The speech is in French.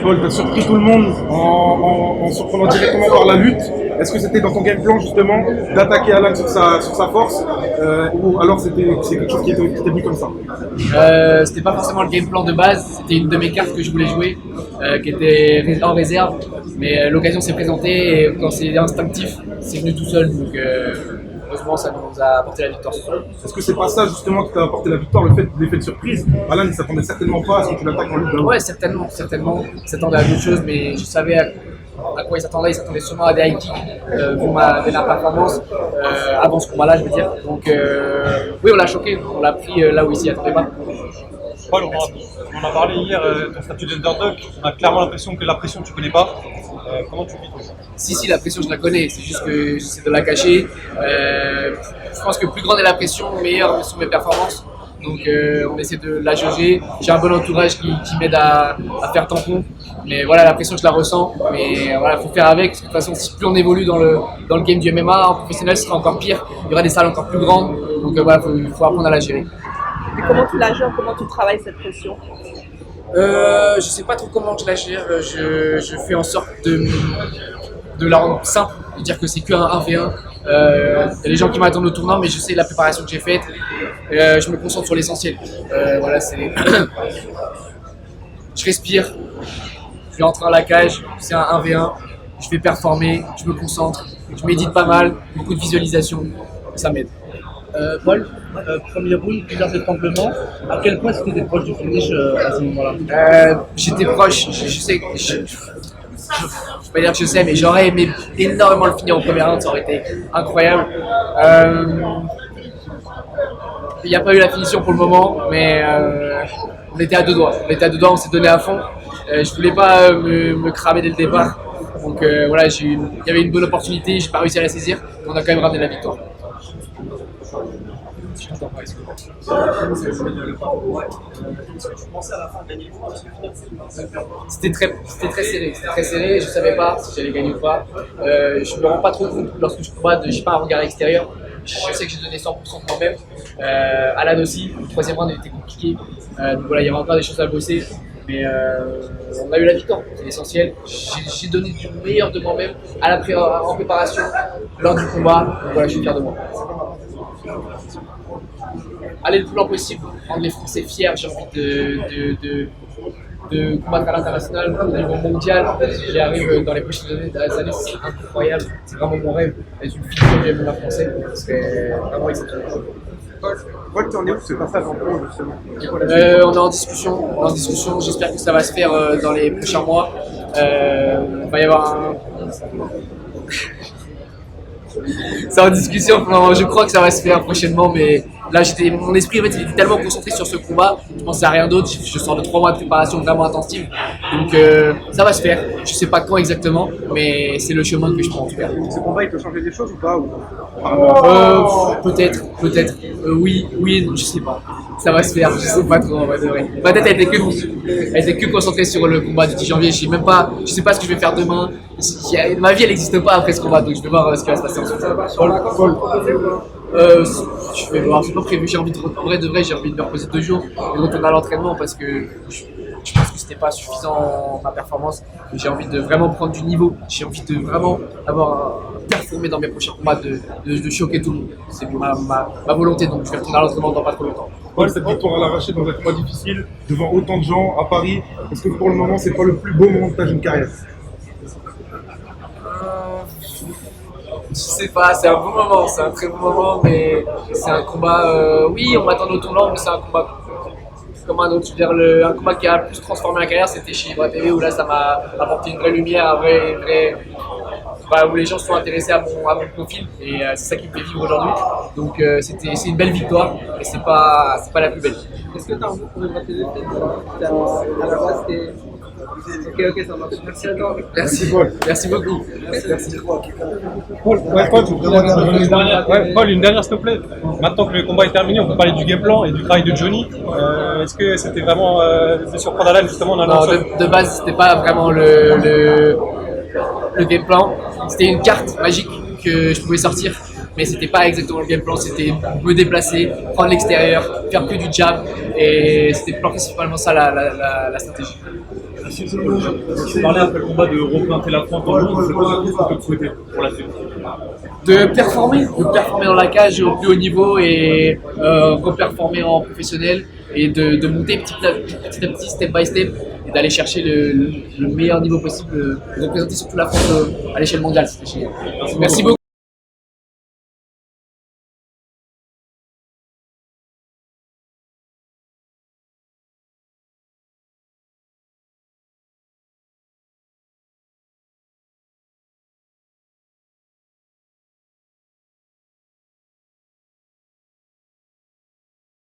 Paul, tu as surpris tout le monde en surprenant directement par la lutte. Est-ce que c'était dans ton game plan justement d'attaquer Alan sur sa force ou alors c'est quelque chose qui était venu comme ça? C'était pas forcément le game plan de base, c'était une de mes cartes que je voulais jouer, qui était en réserve, mais l'occasion s'est présentée et quand c'est instinctif, c'est venu tout seul, donc heureusement ça nous a apporté la victoire. Est-ce que c'est pas ça justement qui t'a apporté la victoire, l'effet de surprise? Alan ne s'attendait certainement pas à ce que tu l'attaques en lutte d'un. Ouais, certainement. Il s'attendait à d'autres choses, mais je savais à quoi il s'attendait. Il s'attendait sûrement à des high kicks, vu ma dernière performance, avant ce combat-là, je veux dire. Donc, oui, on l'a choqué, on l'a pris là où il s'y attendait pas. Paul, on a parlé hier de ton statut d'underdog. On a clairement l'impression que la pression, tu connais pas. Comment tu vis toi ça? Si, la pression, je la connais. C'est juste que j'essaie de la cacher. Je pense que plus grande est la pression, meilleure sont mes performances. Donc on essaie de la jauger. J'ai un bon entourage qui m'aide à faire tampon. Mais voilà, la pression, je la ressens. Mais voilà, il faut faire avec. Parce que de toute façon, si plus on évolue dans le game du MMA, en professionnel, ce sera encore pire. Il y aura des salles encore plus grandes. Donc voilà, il faut apprendre à la gérer. Et comment tu la gères, comment tu travailles cette pression? Je sais pas trop comment je la gère. Je fais en sorte de la rendre simple, de dire que c'est qu'un 1v1. Il y a des gens qui m'attendent au tournant, mais je sais la préparation que j'ai faite. Je me concentre sur l'essentiel. Voilà, c'est. Je respire, je vais entrer dans la cage, c'est un 1v1. Je vais performer, je me concentre, je médite pas mal, beaucoup de visualisation, ça m'aide. Paul, premier round, plusieurs étranglements. À quel point c'était proche du finish à ce moment-là? J'étais proche, je sais, je vais pas dire que je sais, mais j'aurais aimé énormément le finir au premier round, ça aurait été incroyable. Il n'y a pas eu la finition pour le moment, mais on était à deux doigts. On s'est donné à fond. Je voulais pas me cramer dès le départ. Donc voilà, il y avait une bonne opportunité, j'ai pas réussi à la saisir. On a quand même ramené la victoire. C'était très serré, je savais pas si j'allais gagner ou pas. Je me rends pas trop compte lorsque je combats, j'ai pas un regard extérieur. Je sais que j'ai donné 100% de moi-même. Alan aussi, le troisième round était compliqué. Donc voilà, il y avait encore des choses à bosser. Mais on a eu la victoire, c'est l'essentiel. J'ai donné du meilleur de moi-même en préparation, lors du combat. Donc voilà, je suis fier de moi. Aller le plus loin possible, rendre les Français fiers. J'ai envie de combattre à l'international, au niveau mondial. J'y arrive dans les prochaines années, c'est incroyable. C'est vraiment mon rêve. Être une figure du MMA français, c'est vraiment exceptionnel. Paul, tu en es où ce passage en pro justement? On est en discussion. J'espère que ça va se faire dans les prochains mois. Il va y avoir un. C'est en discussion, je crois que ça va se faire prochainement, mais là mon esprit en fait, il était tellement concentré sur ce combat, je pensais à rien d'autre, je sors de 3 mois de préparation vraiment intensive, donc ça va se faire, je sais pas quand exactement, mais c'est le chemin que je prends en tout cas. Ce combat il peut changer des choses ou pas Peut-être, oui, je sais pas. Ça va se faire, je sais pas trop en vrai de vrai. Ma tête elle était que concentrée sur le combat du 10 janvier, je sais pas ce que je vais faire demain. Ma vie elle n'existe pas après ce combat, donc je vais voir ce qui va se passer ensuite. Paul. Je vais voir, c'est pas prévu, en vrai de vrai j'ai envie de me reposer 2 jours et retourner à l'entraînement parce que je pense que c'était pas suffisant ma performance. J'ai envie de vraiment prendre du niveau, j'ai envie de vraiment avoir performé dans mes prochains combats, de choquer tout le monde. C'est ma volonté, donc je vais retourner à l'entraînement dans pas trop longtemps. Paul, cette victoire à l'arraché dans un combat difficile, devant autant de gens à Paris, est-ce que pour le moment c'est pas le plus beau moment de ta jeune carrière? Je sais pas, c'est un bon moment, c'est un très bon moment, mais c'est un combat, oui, on m'attend au tournant, mais c'est un combat comme un autre. Je veux dire, un combat qui a le plus transformé ma carrière, c'était chez Ibra TV, où là ça m'a apporté une vraie lumière, où les gens se sont intéressés à mon profil, et c'est ça qui me fait vivre aujourd'hui. Donc c'est une belle victoire, mais c'est pas la plus belle. Est-ce que tu as un mot pour Ibra TV peut-être? À la base, c'était. Ok, ça marche. Merci à toi. Merci Paul. Merci beaucoup. Merci. Paul, une dernière s'il te plaît. Maintenant que le combat est terminé, on peut parler du game plan et du travail de Johnny. Est-ce que c'était vraiment de surprendre Alan justement dans Non, de base, c'était pas vraiment le game plan. C'était une carte magique que je pouvais sortir. mais c'était pas exactement le game plan, c'était me déplacer, prendre l'extérieur, faire que du jab, et c'était principalement ça la stratégie. Tu parlais après le combat de représenter la France dans le monde, c'est quoi ce que tu souhaitais pour la suite? De performer dans la cage au plus haut niveau et reperformer en professionnel et de monter petit à petit, step by step, et d'aller chercher le meilleur niveau possible, de représenter surtout la France à l'échelle mondiale. C'était génial. Merci beaucoup.